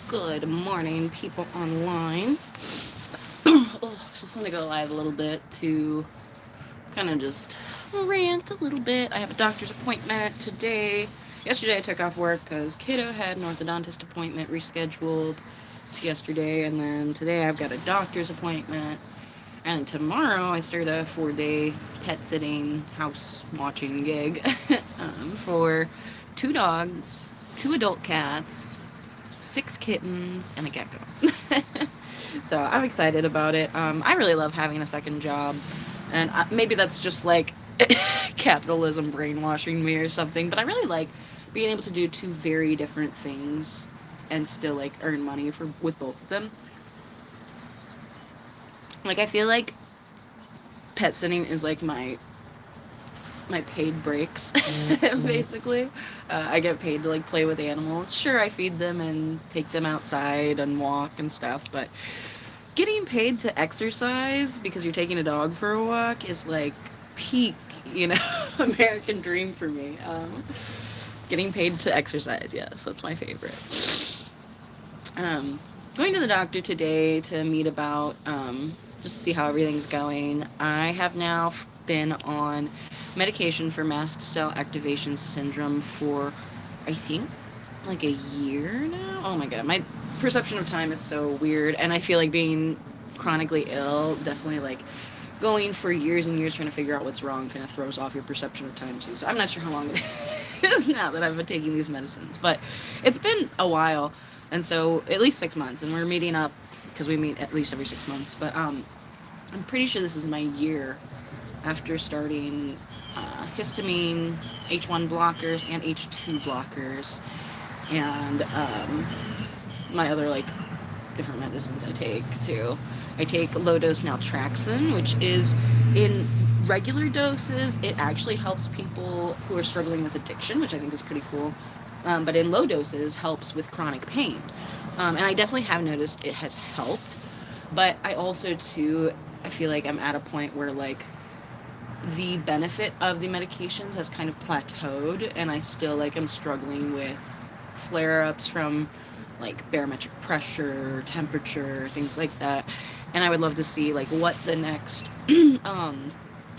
Good morning, people online. Just want to go live a little bit to kind of just rant a little bit. I have a doctor's appointment today. Yesterday I took off work because kiddo had an orthodontist appointment rescheduled to yesterday, and then today I've got a doctor's appointment. And tomorrow I start a 4-day pet sitting house watching gig for 2 dogs, 2 adult cats, 6 kittens, and a gecko. So I'm excited about it. I really love having a second job, and maybe that's just like capitalism brainwashing me or something, but I really like being able to do 2 very different things and still like earn money for with both of them. Like I feel like pet sitting is like my paid breaks, basically. I get paid to like play with animals. Sure, I feed them and take them outside and walk and stuff, but getting paid to exercise because you're taking a dog for a walk is like peak, American dream for me. Getting paid to exercise, yes, that's my favorite. Um, Going to the doctor today to meet about just see how everything's going. I have now been on medication for mast cell activation syndrome for, I think, like a year now. Oh my god, my perception of time is so weird, and I feel like being chronically ill definitely like going for years and years trying to figure out what's wrong kind of throws off your perception of time too. So I'm not sure how long it is now that I've been taking these medicines, but it's been a while, and so at least 6 months, and we're meeting up because we meet at least every 6 months. But I'm pretty sure this is my year after starting histamine, H1 blockers, and H2 blockers, and my other like different medicines I take too. I take low dose naltrexone, which is in regular doses. It actually helps people who are struggling with addiction, which I think is pretty cool. But in low doses, helps with chronic pain. And I definitely have noticed it has helped. But I also too, I feel like I'm at a point where like the benefit of the medications has kind of plateaued, and I still like am struggling with flare-ups from like barometric pressure, temperature, things like that. And I would love to see like what the next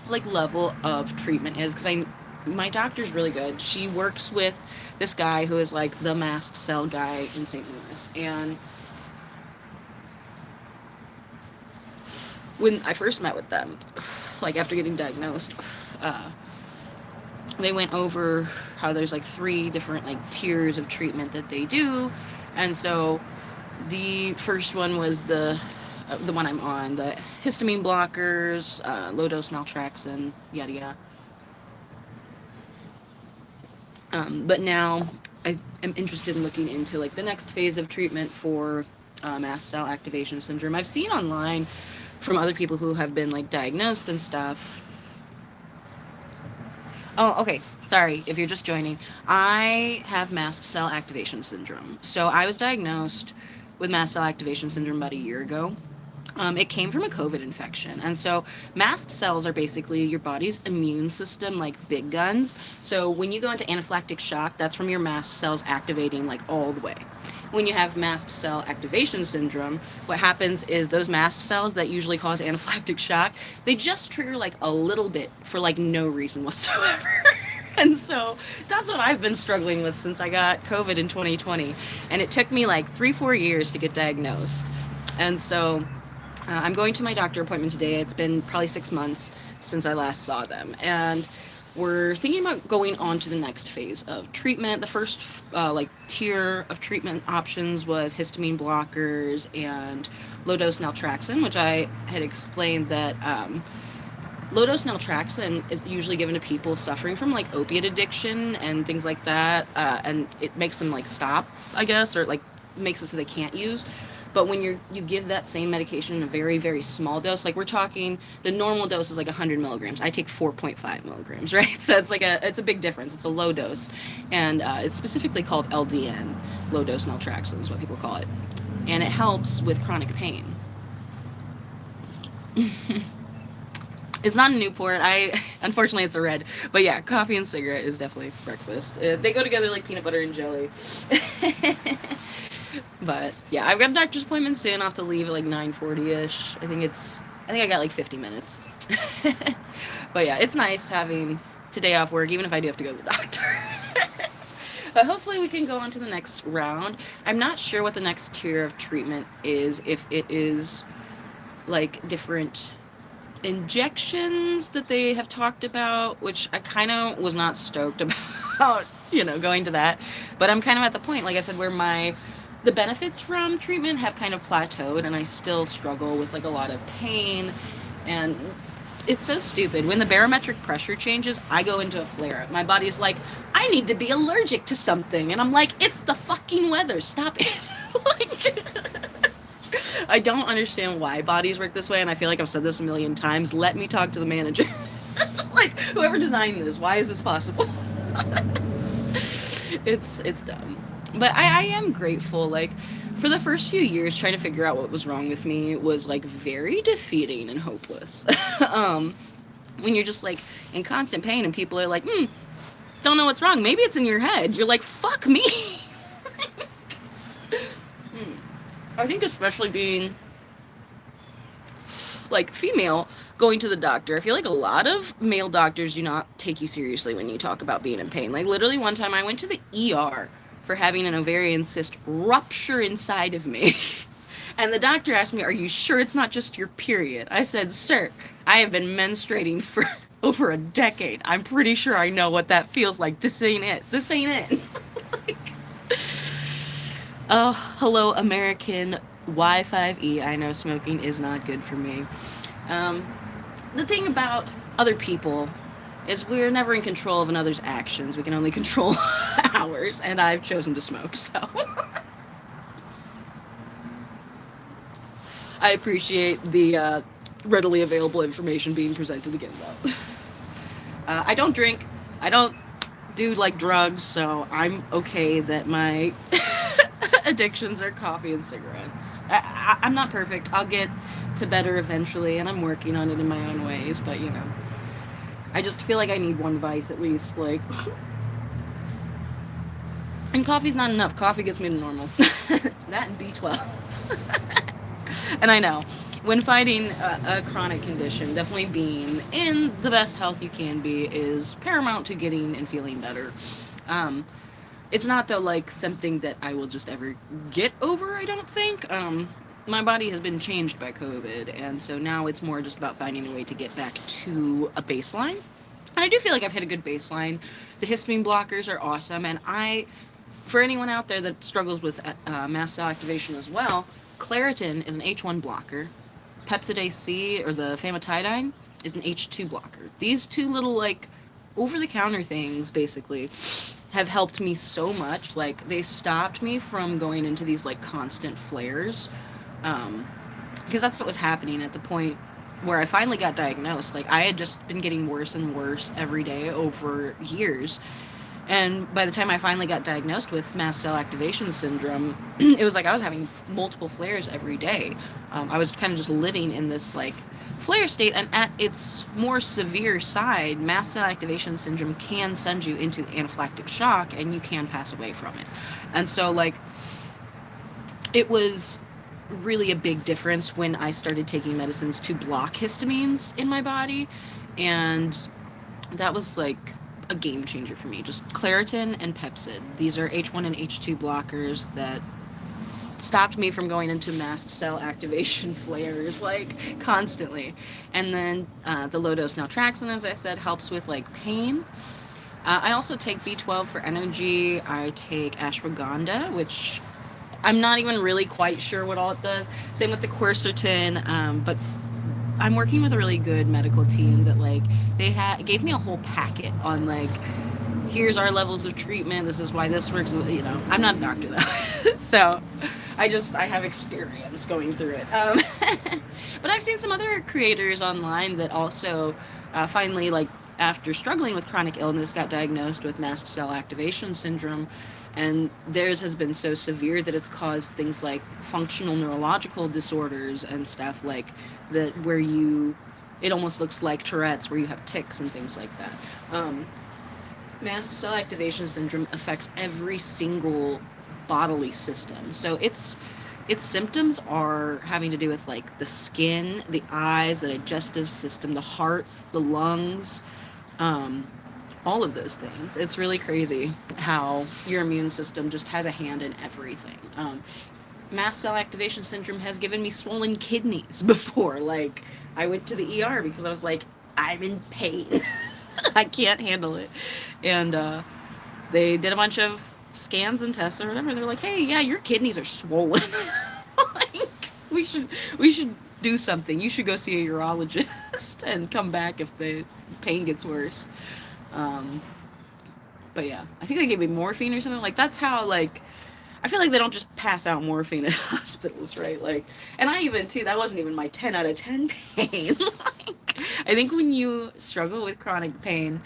like level of treatment is, because I my doctor's really good. She works with this guy who is like the mast cell guy in St. Louis, and when I first met with them, like after getting diagnosed, they went over how there's like 3 different like tiers of treatment that they do. And so the first one was the one I'm on, the histamine blockers, low dose naltrexone, yada yada. But now I am interested in looking into like the next phase of treatment for mast cell activation syndrome. I've seen online from other people who have been like diagnosed and stuff. Oh, okay. Sorry if you're just joining. I have mast cell activation syndrome. So I was diagnosed with mast cell activation syndrome about a year ago. It came from a COVID infection. And so mast cells are basically your body's immune system, like big guns. So when you go into anaphylactic shock, that's from your mast cells activating like all the way. When you have mast cell activation syndrome, what happens is those mast cells that usually cause anaphylactic shock, they just trigger like a little bit for like no reason whatsoever. And so that's what I've been struggling with since I got COVID in 2020. And it took me like 3-4 years to get diagnosed. And so I'm going to my doctor appointment today. It's been probably 6 months since I last saw them. And we're thinking about going on to the next phase of treatment. The first like tier of treatment options was histamine blockers and low dose naltrexone, which I had explained that low dose naltrexone is usually given to people suffering from like opiate addiction and things like that, and it makes them like stop, I guess, or like makes it so they can't use. But when you give that same medication in a very, very small dose, like we're talking, the normal dose is like 100 milligrams. I take 4.5 milligrams, right? So it's a big difference. It's a low dose. And it's specifically called LDN, low dose naltrexone is what people call it. And it helps with chronic pain. It's not a Newport. Unfortunately, it's a red. But yeah, coffee and cigarette is definitely breakfast. They go together like peanut butter and jelly. But yeah, I've got a doctor's appointment soon. I'll have to leave at like 9:40ish. I think I got like 50 minutes. But yeah, it's nice having today off work, even if I do have to go to the doctor. But hopefully we can go on to the next round. I'm not sure what the next tier of treatment is, if it is like different injections that they have talked about, which I kind of was not stoked about, going to that. But I'm kind of at the point, like I said, where the benefits from treatment have kind of plateaued, and I still struggle with like a lot of pain. And it's so stupid. When the barometric pressure changes, I go into a flare-up. My body's like, I need to be allergic to something. And I'm like, it's the fucking weather. Stop it. Like, I don't understand why bodies work this way, and I feel like I've said this a million times. Let me talk to the manager. Like, whoever designed this, why is this possible? It's dumb. But I am grateful. Like, for the first few years, trying to figure out what was wrong with me was like very defeating and hopeless. When you're just like in constant pain and people are like, don't know what's wrong. Maybe it's in your head. You're like, fuck me. I think especially being like female, going to the doctor, I feel like a lot of male doctors do not take you seriously when you talk about being in pain. Like, literally one time I went to the ER for having an ovarian cyst rupture inside of me. And the doctor asked me, are you sure it's not just your period? I said, sir, I have been menstruating for over a decade. I'm pretty sure I know what that feels like. This ain't it. This ain't it. Like, oh, hello, American Y5E. I know smoking is not good for me. The thing about other people is we're never in control of another's actions. We can only control ours, and I've chosen to smoke, so. I appreciate the readily available information being presented again, though. I don't drink. I don't do, like, drugs, so I'm okay that my addictions are coffee and cigarettes. I'm not perfect. I'll get to better eventually, and I'm working on it in my own ways, but, I just feel like I need one vice at least, like. And coffee's not enough. Coffee gets me to normal. That and B12. And I know, when fighting a chronic condition, definitely being in the best health you can be is paramount to getting and feeling better. It's not, though, like, something that I will just ever get over, I don't think. My body has been changed by COVID, and so now it's more just about finding a way to get back to a baseline. And I do feel like I've hit a good baseline. The histamine blockers are awesome, and for anyone out there that struggles with mast cell activation as well, Claritin is an H1 blocker. Pepsid AC, or the famotidine, is an H2 blocker. These two little, like, over-the-counter things, basically, have helped me so much. Like, they stopped me from going into these, like, constant flares. Because that's what was happening at the point where I finally got diagnosed. Like, I had just been getting worse and worse every day over years. And by the time I finally got diagnosed with mast cell activation syndrome, it was like I was having multiple flares every day. I was kind of just living in this, like, flare state, and at its more severe side, mast cell activation syndrome can send you into anaphylactic shock, and you can pass away from it. And so, like, it was really a big difference when I started taking medicines to block histamines in my body, and that was, like, a game changer for me. Just Claritin and Pepsid. These are H1 and H2 blockers that stopped me from going into mast cell activation flares, like, constantly. And then the low-dose naltrexone, as I said, helps with, like, pain. I also take B12 for energy. I take ashwagandha, which I'm not even really quite sure what all it does. Same with the quercetin, but I'm working with a really good medical team that, like, they gave me a whole packet on, like, here's our levels of treatment, this is why this works, I'm not a doctor, though. So I have experience going through it. But I've seen some other creators online that also finally, like, after struggling with chronic illness, got diagnosed with mast cell activation syndrome, and theirs has been so severe that it's caused things like functional neurological disorders and stuff like that, where you It almost looks like Tourette's, where you have tics and things like that. Um, Mast cell activation syndrome affects every single bodily system. So its symptoms are having to do with like the skin, the eyes, the digestive system, the heart, the lungs, um, all of those things. It's really crazy how your immune system just has a hand in everything. Mast cell activation syndrome has given me swollen kidneys before. Like, I went to the ER because I was like, I'm in pain. I can't handle it. And they did a bunch of scans and tests or whatever. They're like, hey, yeah, your kidneys are swollen. Like, we should do something. You should go see a urologist and come back if the pain gets worse. Um, but yeah, I think they gave me morphine or something. Like, that's how, like, I feel like they don't just pass out morphine at hospitals, right? Like, and I even too, that wasn't even my 10 out of 10 pain. Like, I think when you struggle with chronic pain,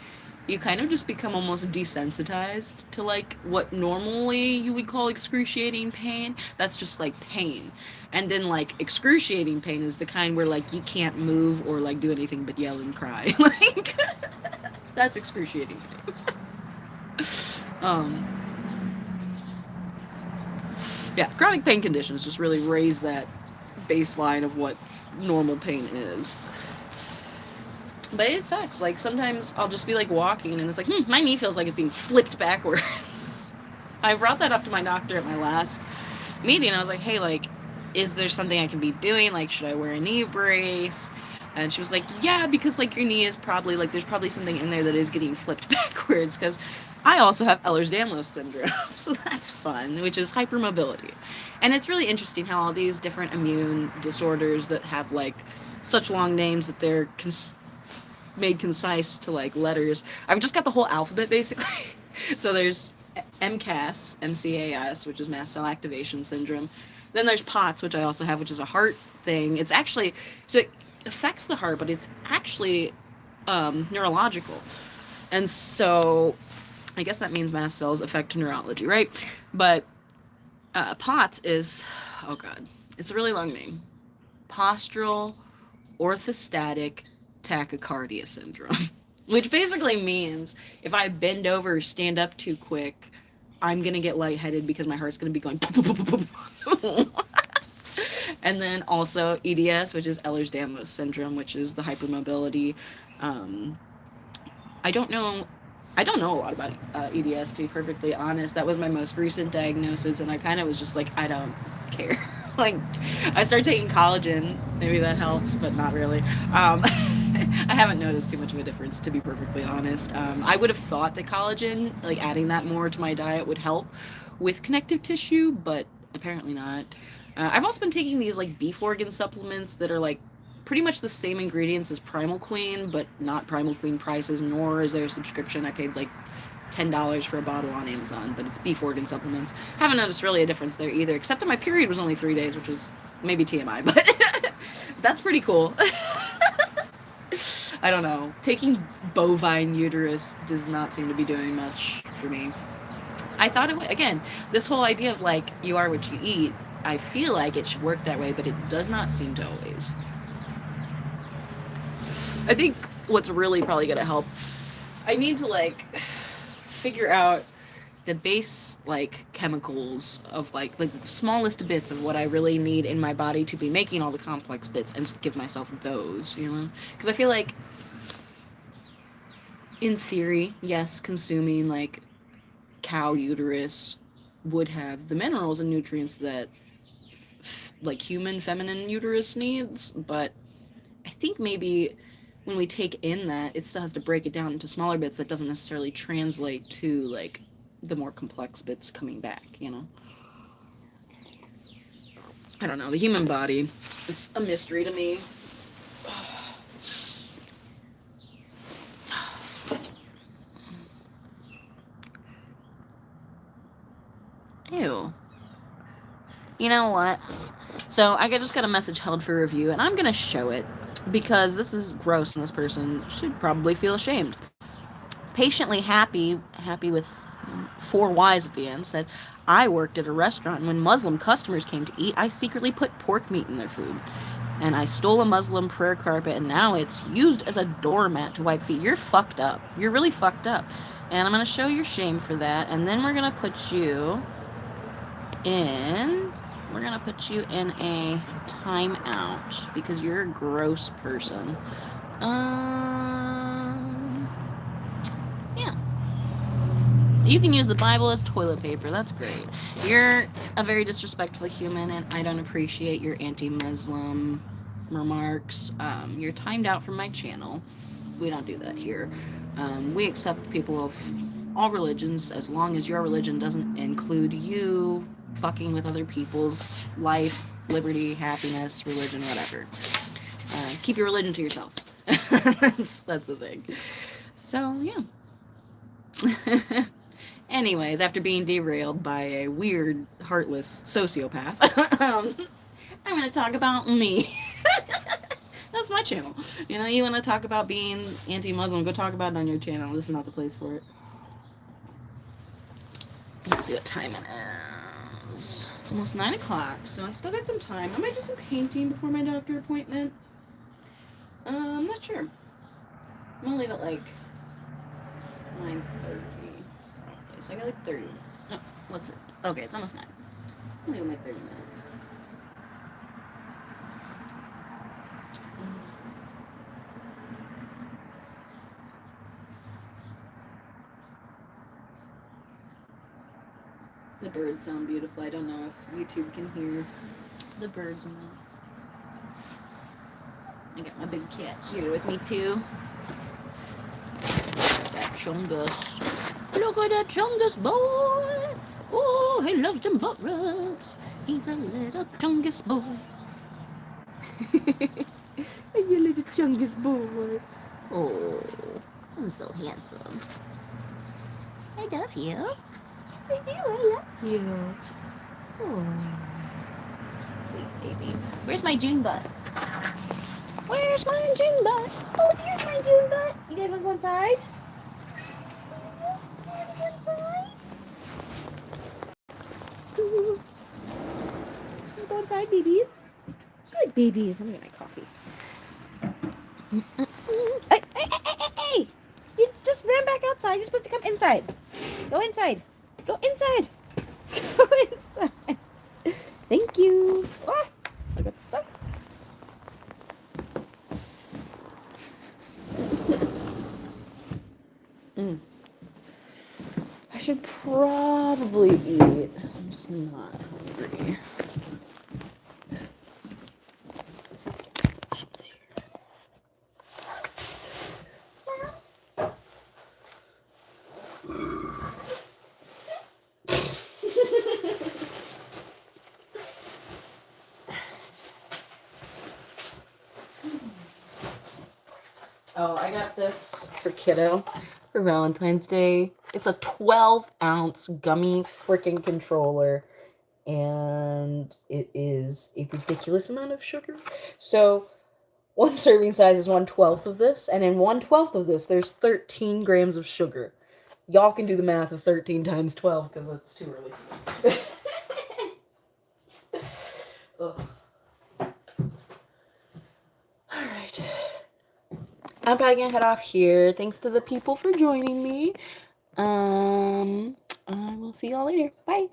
you kind of just become almost desensitized to like what normally you would call excruciating pain. That's just like pain. And then like excruciating pain is the kind where like you can't move or like do anything but yell and cry. Like, that's excruciating pain. um yeah, chronic pain conditions just really raise that baseline of what normal pain is. But it sucks. Like, sometimes I'll just be like walking and it's like, my knee feels like it's being flipped backwards. I brought that up to my doctor at my last meeting. I was like, hey, like, is there something I can be doing? Like, should I wear a knee brace? And she was like, yeah, because like your knee is probably like, there's probably something in there that is getting flipped backwards, because I also have Ehlers-Danlos syndrome. So that's fun, which is hypermobility. And it's really interesting how all these different immune disorders that have like such long names that they're made concise to like letters. I've just got the whole alphabet basically. So there's MCAS, MCAS, which is mast cell activation syndrome. Then there's POTS, which I also have, which is a heart thing. It's actually, so it affects the heart, but it's actually neurological. And so I guess that means mast cells affect neurology, right? But POTS is, oh God, it's a really long name. Postural orthostatic tachycardia syndrome, which basically means if I bend over or stand up too quick, I'm going to get lightheaded because my heart's going to be going and then also EDS, which is Ehlers-Danlos syndrome, which is the hypermobility. I don't know a lot about EDS, to be perfectly honest. That was my most recent diagnosis, and I kind of was just like, I don't care. Like, I started taking collagen. Maybe that helps, but not really. I haven't noticed too much of a difference, to be perfectly honest. I would have thought that collagen, like adding that more to my diet, would help with connective tissue, but apparently not. I've also been taking these like beef organ supplements that are like pretty much the same ingredients as Primal Queen, but not Primal Queen prices, nor is there a subscription. I paid like $10 for a bottle on Amazon, but it's beef organ supplements. Haven't noticed really a difference there either, except that my period was only 3 days, which was maybe TMI, but that's pretty cool. I don't know. Taking bovine uterus does not seem to be doing much for me. I thought it would. Again, this whole idea of like, you are what you eat, I feel like it should work that way, but it does not seem to always. I think what's really probably going to help, I need to like figure out the base like chemicals of like the smallest bits of what I really need in my body to be making all the complex bits, and give myself those, you know? Because I feel like, in theory, yes, consuming like cow uterus would have the minerals and nutrients that like human feminine uterus needs, but I think maybe when we take in that, it still has to break it down into smaller bits that doesn't necessarily translate to like the more complex bits coming back, you know? I don't know. The human body is a mystery to me. Ew. You know what? So I just got a message held for review, and I'm going to show it because this is gross, and this person should probably feel ashamed. Patiently happy with 4 Y's at the end, said, I worked at a restaurant, and when Muslim customers came to eat, I secretly put pork meat in their food. and I stole a Muslim prayer carpet, and now it's used as a doormat to wipe feet. You're fucked up. You're really fucked up. And I'm going to show your shame for that, and then we're going to put you in... We're going to put you in a timeout because you're a gross person. Yeah. You can use the Bible as toilet paper. That's great. You're a very disrespectful human, and I don't appreciate your anti-Muslim remarks. You're timed out from my channel. We don't do that here. We accept people of all religions as long as your religion doesn't include you fucking with other people's life, liberty, happiness, religion, whatever. Keep your religion to yourself. That's the thing. So, yeah. Anyways, after being derailed by a weird, heartless sociopath, I'm going to talk about me. That's my channel. You know, you want to talk about being anti-Muslim, go talk about it on your channel. This is not the place for it. Let's see what time it is. It's almost 9 o'clock, so I still got some time. I might do some painting before my doctor appointment. I'm not sure. I'm going to leave it like 9:30. So I got like 30. No, what's it? Okay, it's almost 9. I'm leaving like 30 minutes. The birds sound beautiful. I don't know if YouTube can hear the birds or not. I got my big cat here with me too. That Chungus. Look at that Chungus boy. Oh, he loves them butt rubs. He's a little Chungus boy. You little Chungus boy. Oh, I'm so handsome. I love you. I do. I love you. Oh, sweet baby. Where's my June butt? Where's my June butt? Oh, here's my June butt. You guys want to go inside? Go inside, babies. Good babies. Let me get my coffee. Hey! You just ran back outside. You're supposed to come inside. Go inside. Go inside. Go inside. Thank you. Ah, I got stuck. I should probably eat. I'm just not hungry. Oh, I got this for kiddo for Valentine's Day. It's a 12-ounce gummy freaking controller, and it is a ridiculous amount of sugar. So, one serving size is 1/12 of this, and in 1/12 of this, there's 13 grams of sugar. Y'all can do the math of 13 times 12, because it's too early. Ugh. Alright. I'm probably gonna head off here. Thanks to the people for joining me. I will see y'all later. Bye.